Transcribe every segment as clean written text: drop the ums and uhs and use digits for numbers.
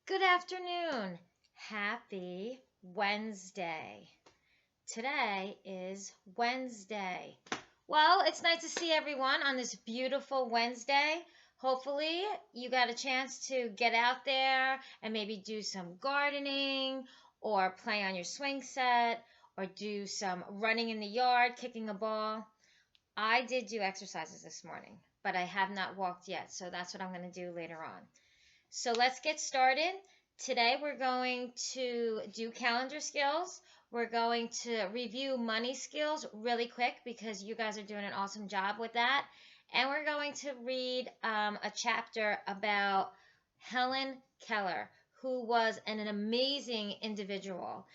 Good afternoon. Happy Wednesday. Today is Wednesday. Well, it's nice to see everyone on this beautiful Wednesday. Hopefully, you got a chance to get out there and maybe do some gardening or play on your swing set or do some running in the yard, kicking a ball. I did do exercises this morning, but I have not walked yet, so that's what I'm going to do later on. So let's get started. Today we're going to do calendar skills. We're going to review money skills really quick because you guys are doing an awesome job with that. And we're going to read a chapter about Helen Keller, who was an amazing individual.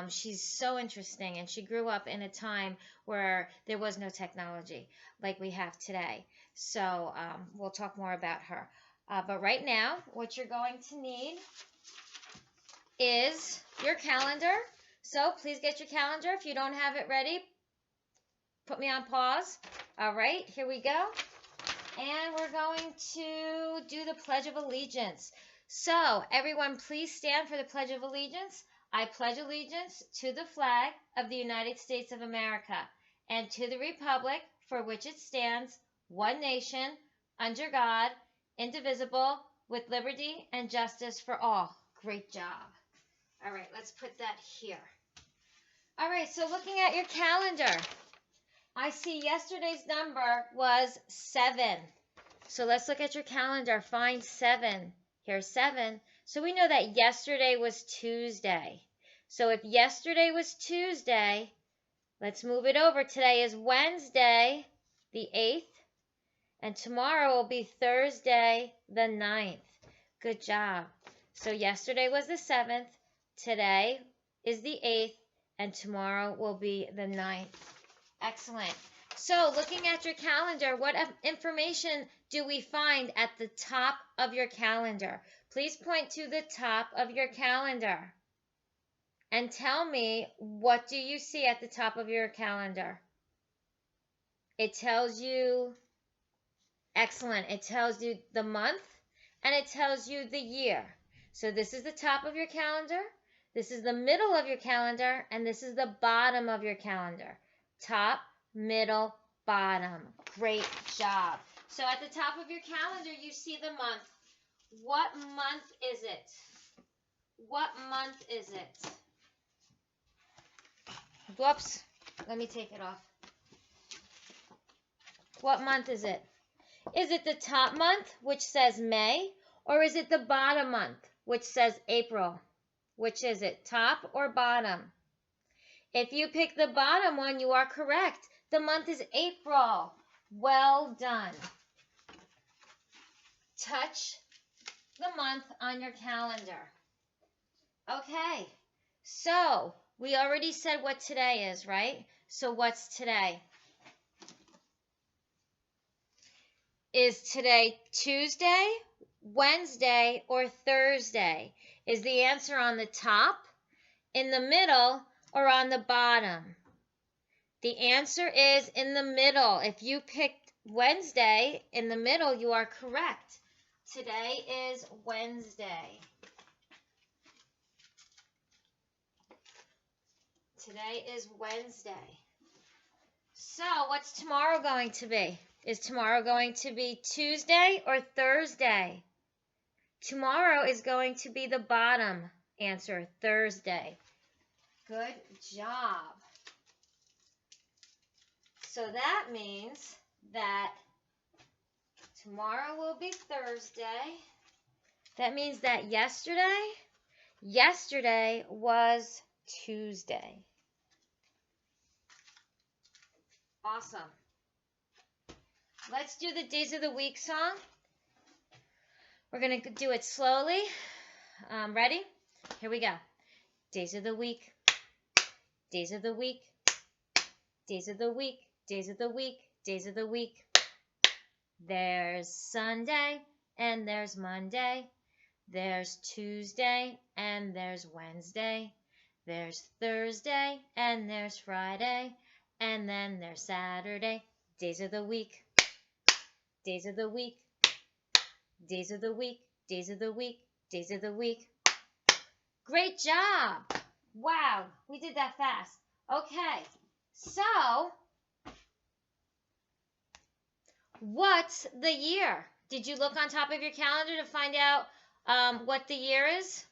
She's so interesting, and she grew up in a time where there was no technology like we have today. So we'll talk more about her. But right now, what you're going to need is your calendar. So please get your calendar. If you don't have it ready, put me on pause. All right, here we go. And we're going to do the Pledge of Allegiance. So everyone, please stand for the Pledge of Allegiance. I pledge allegiance to the flag of the United States of America and to the republic for which it stands, one nation, under God, indivisible, with liberty and justice for all. Great job. All right, let's put that here. All right, so looking at your calendar, I see yesterday's number was 7. So let's look at your calendar. Find 7. Here's 7. So we know that yesterday was Tuesday. So if yesterday was Tuesday, let's move it over. Today is Wednesday, the 8th. And tomorrow will be Thursday, the 9th. Good job. So yesterday was the 7th, today is the 8th, and tomorrow will be the 9th. Excellent. So looking at your calendar, what information do we find at the top of your calendar? Please point to the top of your calendar and tell me, what do you see at the top of your calendar? It tells you... Excellent. It tells you the month and it tells you the year. So this is the top of your calendar, this is the middle of your calendar, and this is the bottom of your calendar. Top, middle, bottom. Great job. So at the top of your calendar, you see the month. What month is it? What month is it? Whoops. Let me take it off. What month is it? Is it the top month, which says May, or is it the bottom month, which says April? Which is it, top or bottom? If you pick the bottom one, you are correct. The month is April. Well done. Touch the month on your calendar. Okay, so we already said what today is, right? So what's today? Is today Tuesday, Wednesday, or Thursday? Is the answer on the top, in the middle, or on the bottom? The answer is in the middle. If you picked Wednesday in the middle, you are correct. Today is Wednesday. Today is Wednesday. So what's tomorrow going to be? Is tomorrow going to be Tuesday or Thursday? Tomorrow is going to be the bottom answer, Thursday. Good job. So that means that tomorrow will be Thursday. That means that yesterday was Tuesday. Awesome. Let's do the Days of the Week song. We're going to do it slowly. Ready? Here we go. Days of the week. Days of the week. Days of the week. Days of the week. Days of the week. There's Sunday and there's Monday. There's Tuesday and there's Wednesday. There's Thursday and there's Friday. And then there's Saturday. Days of the week. Days of the week. Days of the week. Days of the week. Days of the week. Great job. Wow, we did that fast. Okay, so what's the year? Did you look on top of your calendar to find out what the year is?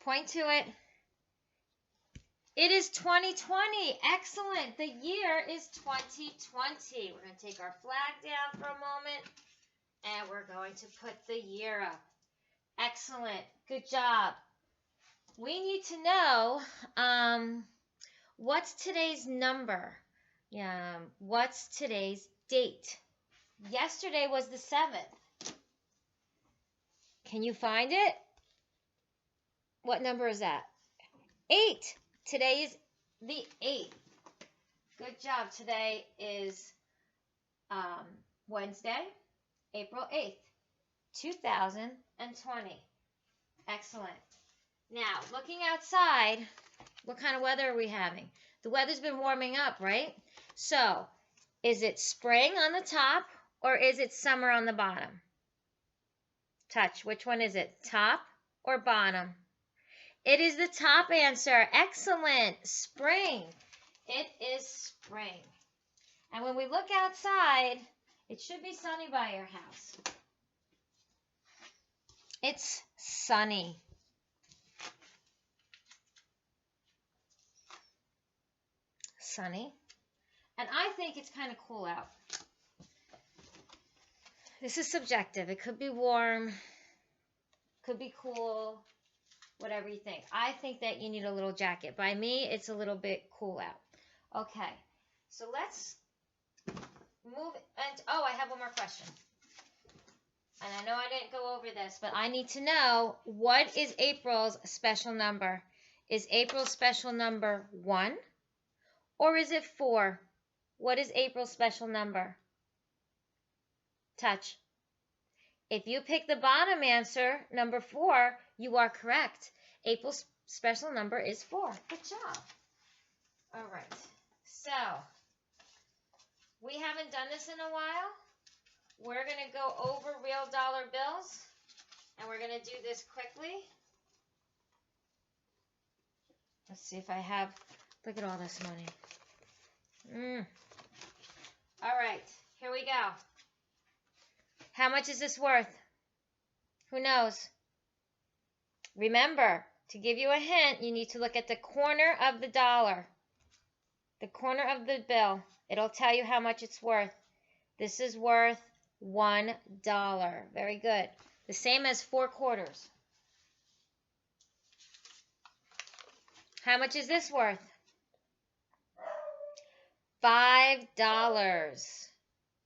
Point to it. It is 2020. Excellent. The year is 2020. We're going to take our flag down for a moment, and we're going to put the year up. Excellent. Good job. We need to know what's today's number? What's today's date? Yesterday was the 7th. Can you find it? What number is that? 8. Today is the 8th. Good job. Today is Wednesday, April 8th, 2020. Excellent. Now, looking outside, what kind of weather are we having? The weather's been warming up, right? So, is it spring on the top or is it summer on the bottom? Touch. Which one is it? Top or bottom? It is the top answer. Excellent. Spring. It is spring. And when we look outside, it should be sunny by your house. It's sunny. Sunny. And I think it's kind of cool out. This is subjective. It could be warm, could be cool, whatever you think. I think that you need a little jacket. By me, it's a little bit cool out. Okay, so let's move. And oh, I have one more question. And I know I didn't go over this, but I need to know, what is April's special number? Is April's special number 1 or is it 4? What is April's special number? Touch. If you pick the bottom answer, number 4, you are correct. April's special number is 4. Good job. All right. So, we haven't done this in a while. We're going to go over real dollar bills, and we're going to do this quickly. Let's see if I have, look at all this money. All right, here we go. How much is this worth? Who knows? Remember, to give you a hint, you need to look at the corner of the dollar. The corner of the bill. It'll tell you how much it's worth. This is worth $1. Very good. The same as 4 quarters. How much is this worth? $5.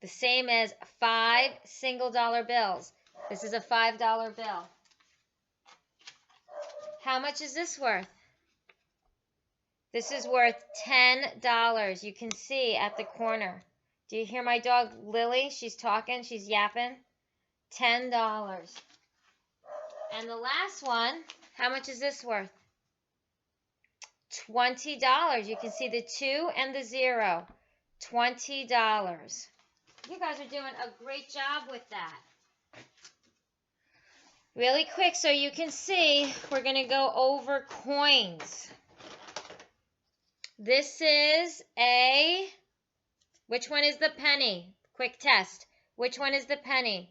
The same as 5 single dollar bills. This is a $5 bill. How much is this worth? This is worth $10. You can see at the corner. Do you hear my dog Lily? She's talking. She's yapping. $10. And the last one, how much is this worth? $20. You can see the 2 and the 0. $20. You guys are doing a great job with that. Really quick so you can see, we're going to go over coins. This is which one is the penny? Quick test. Which one is the penny?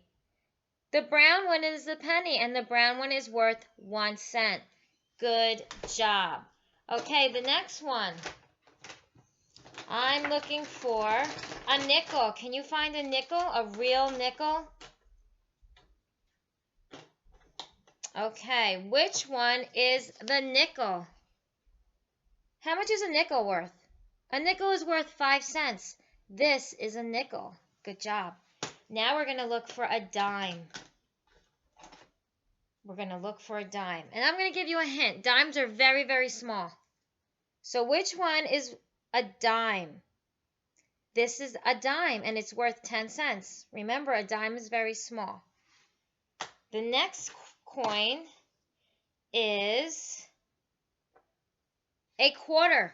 The brown one is the penny, and the brown one is worth 1 cent. Good job. Okay, the next one. I'm looking for a nickel. Can you find a nickel? A real nickel? Okay, which one is the nickel? How much is a nickel worth? A nickel is worth 5 cents. This is a nickel. Good job. Now we're going to look for a dime. We're going to look for a dime. And I'm going to give you a hint. Dimes are very, very small. So which one is a dime? This is a dime, and it's worth 10 cents. Remember, a dime is very small. The next coin is a quarter.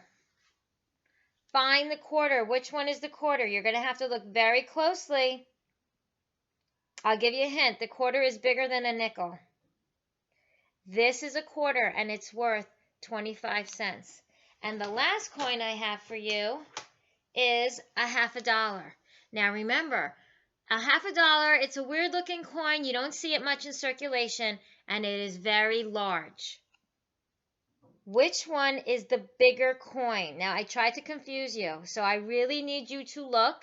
Find the quarter. Which one is the quarter? You're going to have to look very closely. I'll give you a hint. The quarter is bigger than a nickel. This is a quarter, and it's worth 25 cents. And the last coin I have for you is a $50. Now remember, a $50, it's a weird looking coin. You don't see it much in circulation, and it is very large. Which one is the bigger coin? Now, I tried to confuse you, so I really need you to look.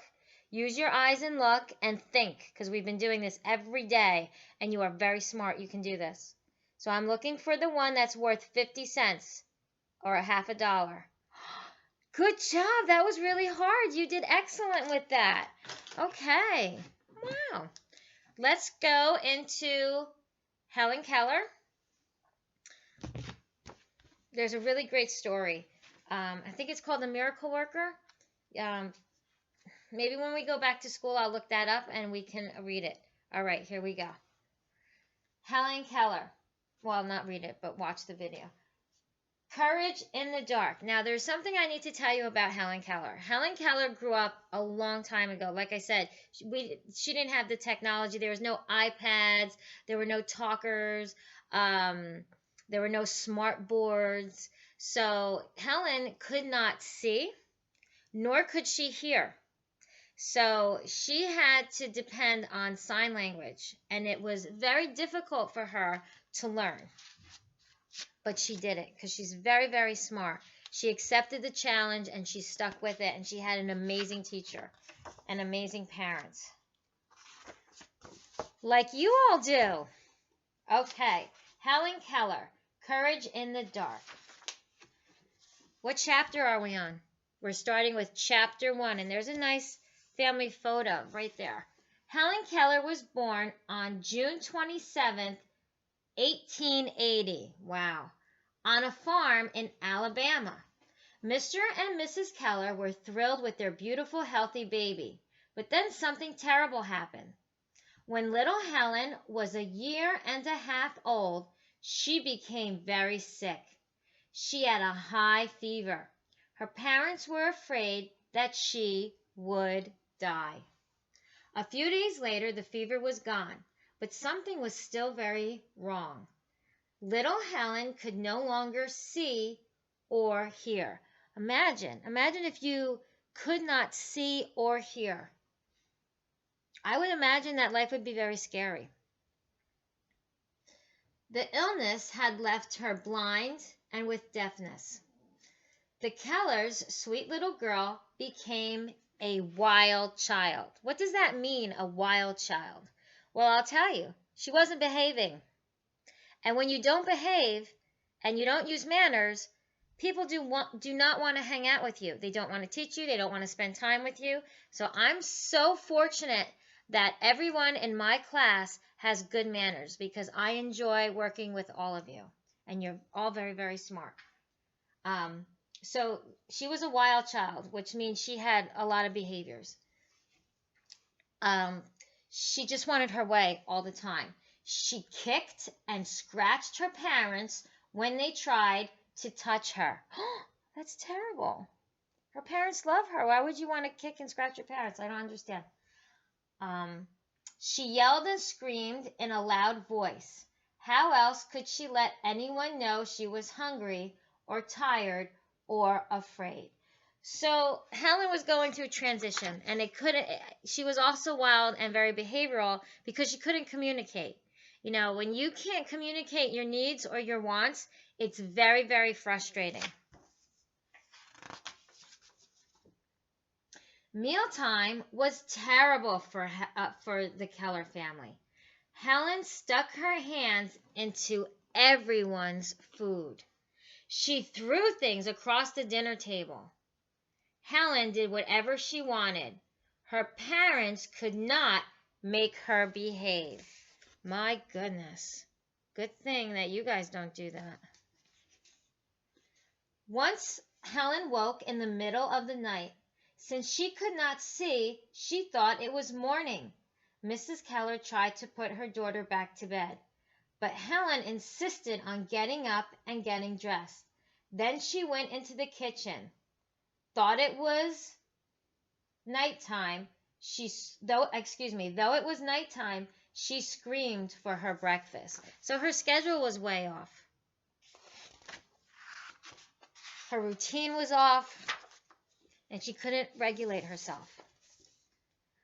Use your eyes and look and think, because we've been doing this every day, and you are very smart. You can do this. So I'm looking for the one that's worth 50 cents or a $50. Good job. That was really hard. You did excellent with that. Okay. Wow. Let's go into Helen Keller. There's a really great story. I think it's called The Miracle Worker. Maybe when we go back to school, I'll look that up and we can read it. All right, here we go. Helen Keller. Well, not read it, but watch the video. Courage in the Dark. Now, there's something I need to tell you about Helen Keller. Helen Keller grew up a long time ago. Like I said, she didn't have the technology. There was no iPads. There were no talkers. There were no smart boards. So Helen could not see, nor could she hear. So she had to depend on sign language, and it was very difficult for her to learn. But she did it because she's very, very smart. She accepted the challenge, and she stuck with it, and she had an amazing teacher and amazing parents. Like you all do. Okay, Helen Keller. Courage in the Dark. What chapter are we on? We're starting with chapter 1, and there's a nice family photo right there. Helen Keller was born on June 27th, 1880. Wow. On a farm in Alabama. Mr. and Mrs. Keller were thrilled with their beautiful, healthy baby. But then something terrible happened. When little Helen was a year and a half old, she became very sick. She had a high fever. Her parents were afraid that she would die. A few days later, the fever was gone, but something was still very wrong. Little Helen could no longer see or hear. Imagine if you could not see or hear. I would imagine that life would be very scary. The illness had left her blind and with deafness. The Kellers' sweet little girl became a wild child. What does that mean, a wild child? Well, I'll tell you. She wasn't behaving. And when you don't behave and you don't use manners, people do not want to hang out with you. They don't want to teach you. They don't want to spend time with you. So I'm so fortunate that everyone in my class has good manners because I enjoy working with all of you. And you're all very, very smart. So she was a wild child, which means she had a lot of behaviors. She just wanted her way all the time. She kicked and scratched her parents when they tried to touch her. That's terrible. Her parents love her. Why would you want to kick and scratch your parents? I don't understand. She yelled and screamed in a loud voice. How else could she let anyone know she was hungry or tired or afraid? So Helen was going through a transition, and she was also wild and very behavioral because she couldn't communicate. You know, when you can't communicate your needs or your wants, it's very, very frustrating. Mealtime was terrible for the Keller family. Helen stuck her hands into everyone's food. She threw things across the dinner table. Helen did whatever she wanted. Her parents could not make her behave. My goodness. Good thing that you guys don't do that. Once Helen woke in the middle of the night. Since she could not see, she thought it was morning. Mrs. Keller tried to put her daughter back to bed, but Helen insisted on getting up and getting dressed. Then she went into the kitchen. Thought it was nighttime. Though it was nighttime, She screamed for her breakfast. So her schedule was way off. Her routine was off, and she couldn't regulate herself.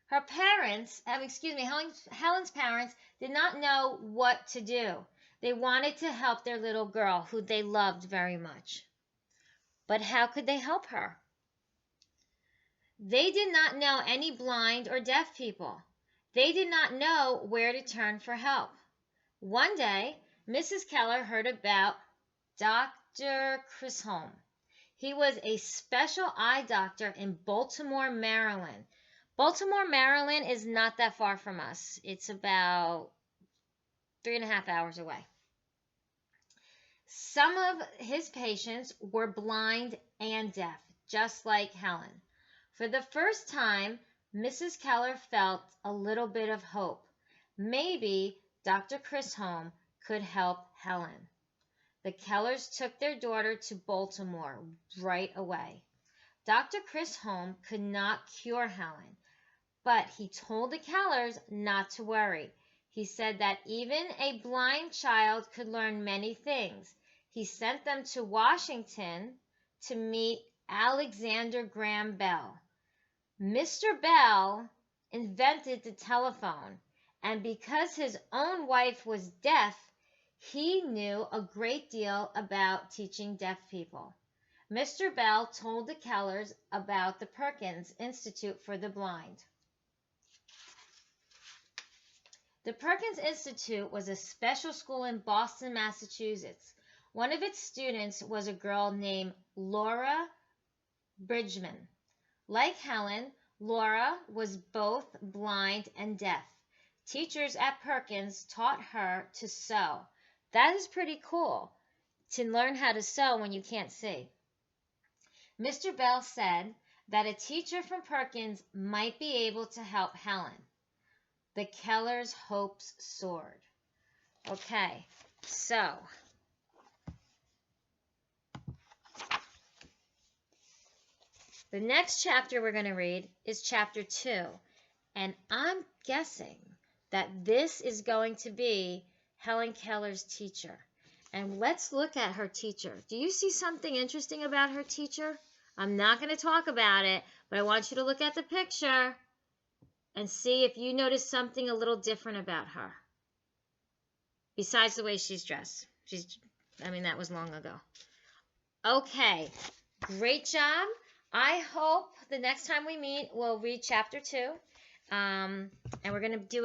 Her parents, Helen's parents, did not know what to do. They wanted to help their little girl, who they loved very much. But how could they help her? They did not know any blind or deaf people. They did not know where to turn for help. One day, Mrs. Keller heard about Dr. Chisholm. He was a special eye doctor in Baltimore, Maryland. Baltimore, Maryland is not that far from us. It's about 3.5 hours away. Some of his patients were blind and deaf, just like Helen. For the first time, Mrs. Keller felt a little bit of hope. Maybe Dr. Chisholm could help Helen. The Kellers took their daughter to Baltimore right away. Dr. Chisholm could not cure Helen, but he told the Kellers not to worry. He said that even a blind child could learn many things. He sent them to Washington to meet Alexander Graham Bell. Mr. Bell invented the telephone, and because his own wife was deaf, he knew a great deal about teaching deaf people. Mr. Bell told the Kellers about the Perkins Institute for the Blind. The Perkins Institute was a special school in Boston, Massachusetts. One of its students was a girl named Laura Bridgman. Like Helen, Laura was both blind and deaf. Teachers at Perkins taught her to sew. That is pretty cool, to learn how to sew when you can't see. Mr. Bell said that a teacher from Perkins might be able to help Helen. The Kellers' hopes soared. Okay, so the next chapter we're going to read is chapter 2, and I'm guessing that this is going to be Helen Keller's teacher. And let's look at her teacher. Do you see something interesting about her teacher? I'm not going to talk about it, but I want you to look at the picture and see if you notice something a little different about her. Besides the way she's dressed. That was long ago. Okay, great job. I hope the next time we meet, we'll read chapter 2. And we're going to do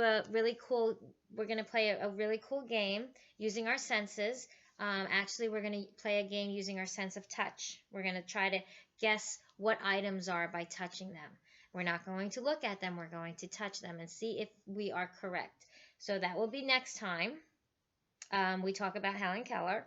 we're going to play a really cool game using our senses. Actually, we're going to play a game using our sense of touch. We're going to try to guess what items are by touching them. We're not going to look at them. We're going to touch them and see if we are correct. So that will be next time we talk about Helen Keller.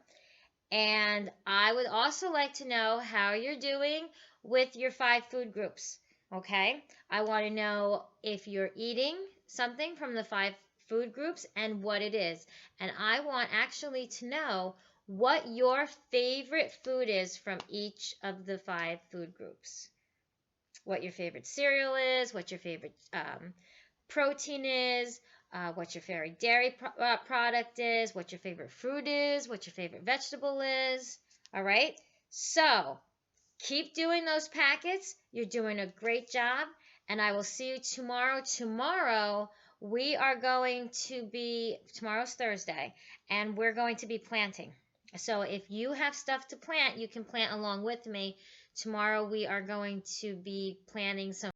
And I would also like to know how you're doing with your 5 food groups. Okay? I want to know if you're eating something from the 5 food groups and what it is. And I want actually to know what your favorite food is from each of the 5 food groups. What your favorite cereal is, what your favorite protein is, what your favorite dairy product is, what your favorite fruit is, what your favorite vegetable is. All right? So keep doing those packets. You're doing a great job. And I will see you tomorrow. Tomorrow, tomorrow's Thursday, and we're going to be planting. So if you have stuff to plant, you can plant along with me. Tomorrow we are going to be planting some